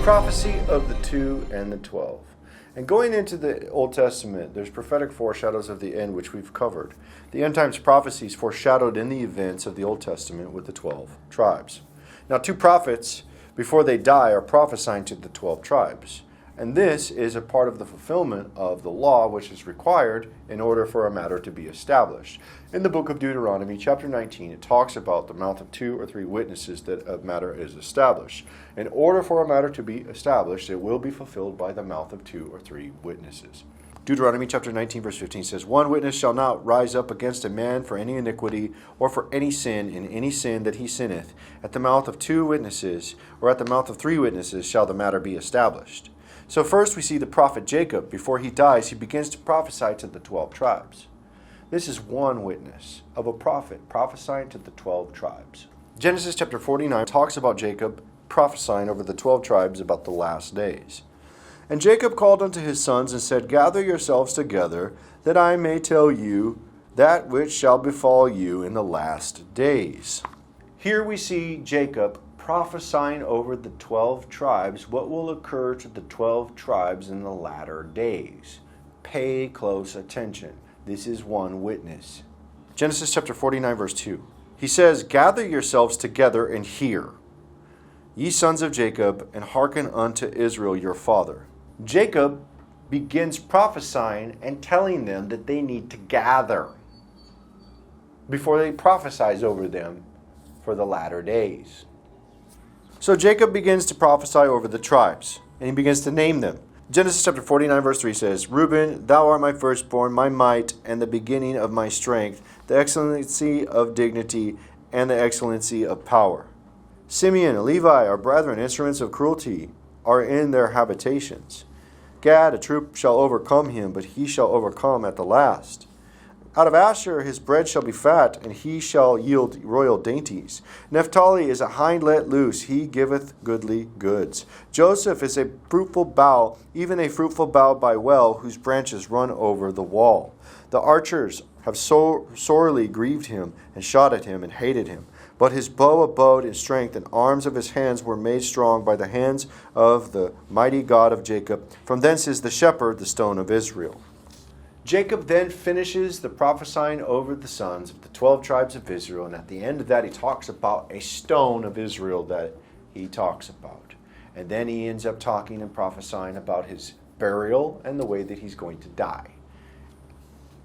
prophecy of the 2 and the 12. And going into the Old Testament, there's prophetic foreshadows of the end, which we've covered. The end times prophecies foreshadowed in the events of the Old Testament with the 12 tribes. Now, 2 prophets, before they die, are prophesying to the 12 tribes. And this is a part of the fulfillment of the law which is required in order for a matter to be established. In the book of Deuteronomy, chapter 19, it talks about the mouth of 2 or 3 witnesses that a matter is established. In order for a matter to be established, it will be fulfilled by the mouth of 2 or 3 witnesses. Deuteronomy chapter 19, verse 15 says, "One witness shall not rise up against a man for any iniquity or for any sin in any sin that he sinneth. At the mouth of 2 witnesses or at the mouth of 3 witnesses shall the matter be established." So first we see the prophet Jacob. Before he dies, he begins to prophesy to the 12 tribes. This is one witness of a prophet prophesying to the 12 tribes. Genesis chapter 49 talks about Jacob prophesying over the 12 tribes about the last days. "And Jacob called unto his sons and said, Gather yourselves together, that I may tell you that which shall befall you in the last days." Here we see Jacob prophesying over the 12 tribes what will occur to the 12 tribes in the latter days. Pay close attention. This is one witness. Genesis chapter 49, verse 2. He says, "Gather yourselves together and hear, ye sons of Jacob, and hearken unto Israel your father." Jacob begins prophesying and telling them that they need to gather before he prophesies over them for the latter days. So Jacob begins to prophesy over the tribes, and he begins to name them. Genesis chapter 49, verse 3 says, "Reuben, thou art my firstborn, my might, and the beginning of my strength, the excellency of dignity, and the excellency of power. Simeon and Levi are brethren, instruments of cruelty are in their habitations. Gad, a troop shall overcome him, but he shall overcome at the last. Out of Asher his bread shall be fat, and he shall yield royal dainties. Naphtali is a hind let loose, he giveth goodly goods. Joseph is a fruitful bough, even a fruitful bough by well, whose branches run over the wall. The archers have sorely grieved him, and shot at him, and hated him. But his bow abode in strength, and arms of his hands were made strong by the hands of the mighty God of Jacob. From thence is the shepherd, the stone of Israel." Jacob then finishes the prophesying over the sons of the 12 tribes of Israel, and at the end of that he talks about a stone of Israel that he talks about. And then he ends up talking and prophesying about his burial and the way that he's going to die.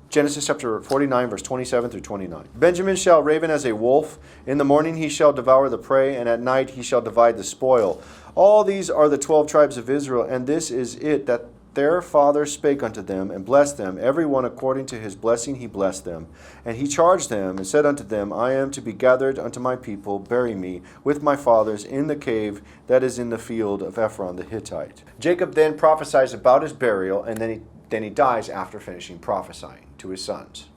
Genesis chapter 49, verse 27 through 29. "Benjamin shall raven as a wolf. In the morning he shall devour the prey, and at night he shall divide the spoil. All these are the 12 tribes of Israel, and this is it that their father spake unto them, and blessed them. Every one according to his blessing he blessed them. And he charged them, and said unto them, I am to be gathered unto my people. Bury me with my fathers in the cave that is in the field of Ephron the Hittite." Jacob then prophesies about his burial, and then he dies after finishing prophesying to his sons.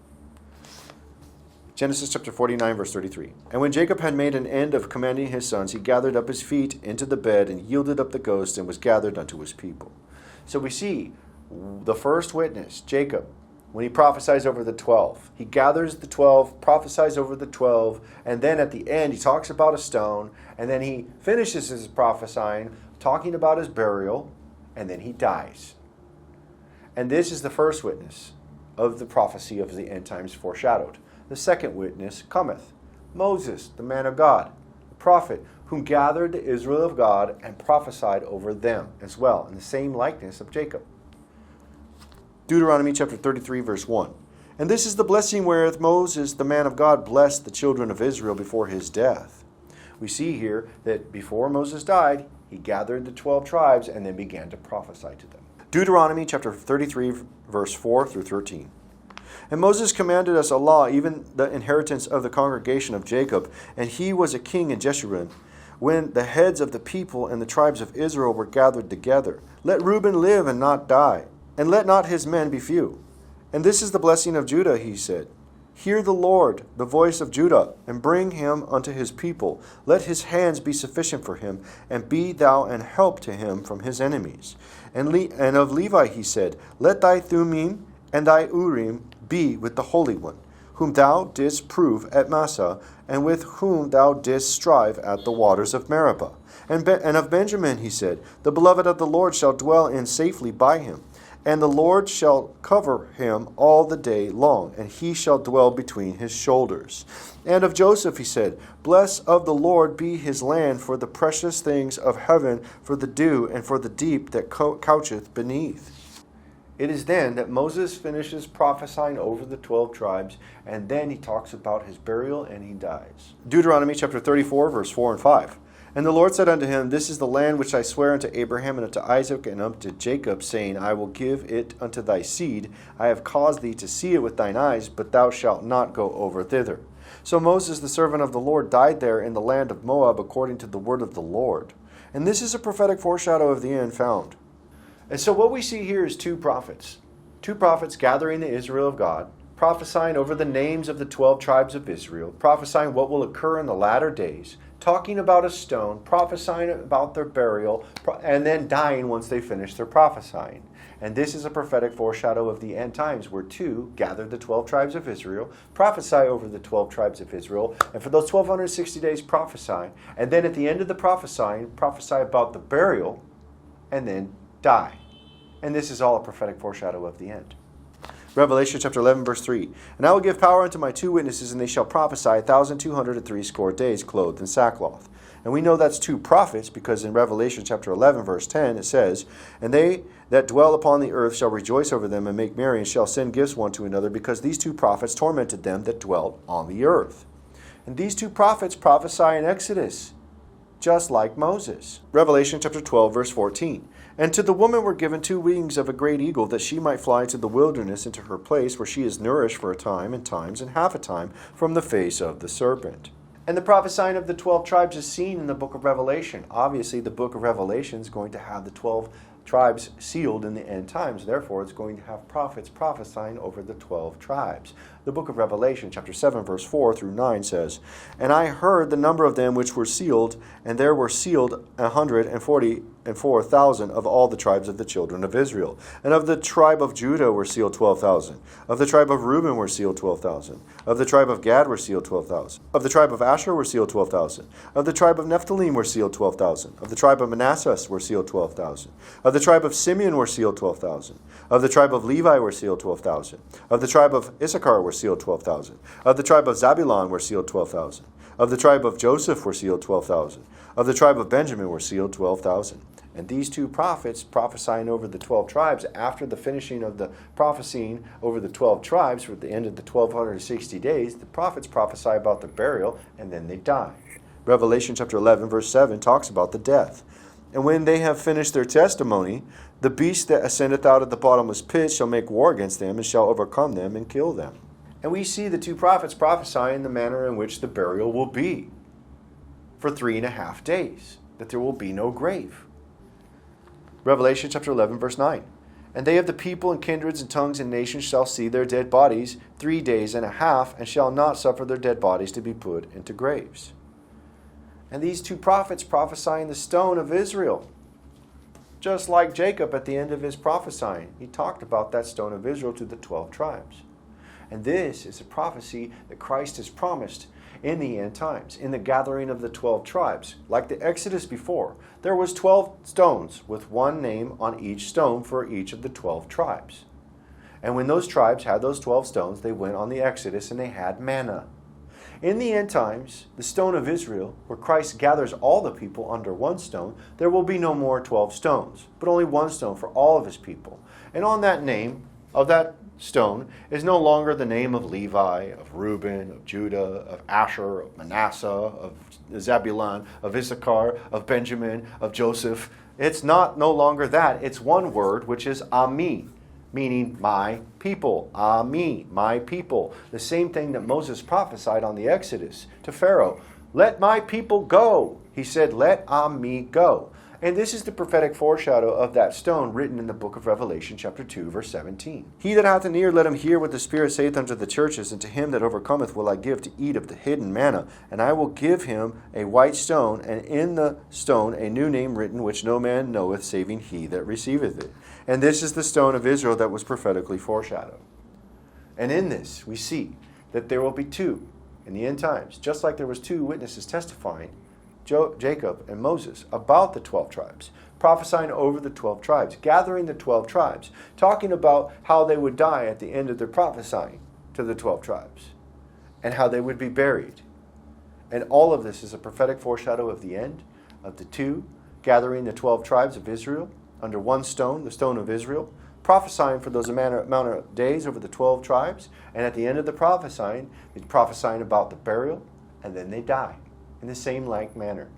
Genesis chapter 49, verse 33. "And when Jacob had made an end of commanding his sons, he gathered up his feet into the bed, and yielded up the ghost, and was gathered unto his people." So we see the first witness, Jacob, when he prophesies over the 12. He gathers the 12, prophesies over the 12, and then at the end he talks about a stone, and then he finishes his prophesying, talking about his burial, and then he dies. And this is the first witness of the prophecy of the end times foreshadowed. The second witness cometh, Moses, the man of God, the prophet, whom gathered the Israel of God and prophesied over them as well, in the same likeness of Jacob. Deuteronomy chapter 33, verse 1. "And this is the blessing wherewith Moses, the man of God, blessed the children of Israel before his death." We see here that before Moses died, he gathered the 12 tribes and then began to prophesy to them. Deuteronomy chapter 33, verse 4 through 13. "And Moses commanded us a law, even the inheritance of the congregation of Jacob, and he was a king in Jeshurun, when the heads of the people and the tribes of Israel were gathered together. Let Reuben live and not die, and let not his men be few. And this is the blessing of Judah, he said. Hear the Lord, the voice of Judah, and bring him unto his people. Let his hands be sufficient for him, and be thou an help to him from his enemies. And of Levi he said, Let thy Thummim and thy Urim be with the Holy One, whom thou didst prove at Massah, and with whom thou didst strive at the waters of Meribah. And of Benjamin he said, the beloved of the Lord shall dwell in safely by him. And the Lord shall cover him all the day long, and he shall dwell between his shoulders. And of Joseph he said, blessed of the Lord be his land for the precious things of heaven, for the dew, and for the deep that coucheth beneath. It is then that Moses finishes prophesying over the 12 tribes, and then he talks about his burial and he dies. Deuteronomy chapter 34, verse 4 and 5. And the Lord said unto him, this is the land which I swear unto Abraham and unto Isaac and unto Jacob, saying, I will give it unto thy seed. I have caused thee to see it with thine eyes, but thou shalt not go over thither. So Moses, the servant of the Lord, died there in the land of Moab according to the word of the Lord. And this is a prophetic foreshadow of the end found. And so what we see here is two prophets gathering the Israel of God, prophesying over the names of the 12 tribes of Israel, prophesying what will occur in the latter days, talking about a stone, prophesying about their burial, and then dying once they finish their prophesying. And this is a prophetic foreshadow of the end times, where two gather the 12 tribes of Israel, prophesy over the 12 tribes of Israel, and for those 1260 days prophesy, and then at the end of the prophesying, prophesy about the burial, and then die. And this is all a prophetic foreshadow of the end. Revelation chapter 11, verse 3. And I will give power unto my 2 witnesses, and they shall prophesy 1,260 days, clothed in sackcloth. And we know that's 2 prophets, because in Revelation chapter 11, verse 10, it says, and they that dwell upon the earth shall rejoice over them, and make merry, and shall send gifts one to another, because these 2 prophets tormented them that dwelt on the earth. And these 2 prophets prophesy in Exodus, just like Moses. Revelation chapter 12, verse 14. And to the woman were given 2 wings of a great eagle, that she might fly into the wilderness, into her place, where she is nourished for a time, and times, and half a time, from the face of the serpent. And the prophesying of the 12 tribes is seen in the book of Revelation. Obviously, the book of Revelation is going to have the 12 tribes sealed in the end times. Therefore, it's going to have prophets prophesying over the 12 tribes. The book of Revelation, chapter 7, verse 4 through 9 says, and I heard the number of them which were sealed, and there were sealed 144,000 of all the tribes of the children of Israel. And of the tribe of Judah were sealed 12,000. Of the tribe of Reuben were sealed 12,000. Of the tribe of Gad were sealed 12,000. Of the tribe of Asher were sealed 12,000. Of the tribe of Nephthalim were sealed 12,000. Of the tribe of Manasseh were sealed 12,000. Of the tribe of Simeon were sealed 12,000. Of the tribe of Levi were sealed 12,000. Of the tribe of Issachar were sealed 12,000. Of the tribe of Zabulon were sealed 12,000. Of the tribe of Joseph were sealed 12,000. Of the tribe of Benjamin were sealed 12,000. And these 2 prophets prophesying over the 12 tribes, after the finishing of the prophesying over the 12 tribes, for the end of the 1260 days, the prophets prophesy about the burial, and then they die. Revelation chapter 11, verse 7 talks about the death. And when they have finished their testimony, the beast that ascendeth out of the bottomless pit shall make war against them, and shall overcome them, and kill them. And we see the 2 prophets prophesying the manner in which the burial will be for 3.5 days, that there will be no grave. Revelation chapter 11, verse 9. And they of the people and kindreds and tongues and nations shall see their dead bodies 3 days and a half, and shall not suffer their dead bodies to be put into graves. And these 2 prophets prophesying the stone of Israel. Just like Jacob at the end of his prophesying, he talked about that stone of Israel to the 12 tribes. And this is a prophecy that Christ has promised in the end times, in the gathering of the 12 tribes. Like the Exodus before, there was 12 stones with one name on each stone for each of the 12 tribes. And when those tribes had those 12 stones, they went on the Exodus and they had manna. In the end times, the stone of Israel, where Christ gathers all the people under one stone, there will be no more 12 stones, but only one stone for all of his people. And on that name of that stone is no longer the name of Levi, of Reuben, of Judah, of Asher, of Manasseh, of Zabulon, of Issachar, of Benjamin, of Joseph. It's no longer that. It's one word, which is Ami, meaning my people. Ami, my people. The same thing that Moses prophesied on the Exodus to Pharaoh. Let my people go. He said, let Ami go. And this is the prophetic foreshadow of that stone written in the book of Revelation, chapter 2, verse 17. He that hath an ear, let him hear what the Spirit saith unto the churches, and to him that overcometh will I give to eat of the hidden manna. And I will give him a white stone, and in the stone a new name written, which no man knoweth, saving he that receiveth it. And this is the stone of Israel that was prophetically foreshadowed. And in this we see that there will be two in the end times, just like there was two witnesses testifying, Jacob and Moses, about the 12 tribes, prophesying over the 12 tribes, gathering the 12 tribes, talking about how they would die at the end of their prophesying to the 12 tribes, and how they would be buried. And all of this is a prophetic foreshadow of the end of the two, gathering the 12 tribes of Israel under one stone, the stone of Israel, prophesying for those amount of days over the 12 tribes, and at the end of the prophesying about the burial, and then they die in the same like manner.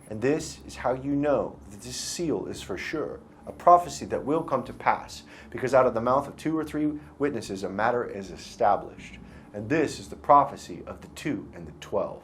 And this is how you know that this seal is for sure a prophecy that will come to pass, because out of the mouth of 2 or 3 witnesses a matter is established. And this is the prophecy of the 2 and the 12.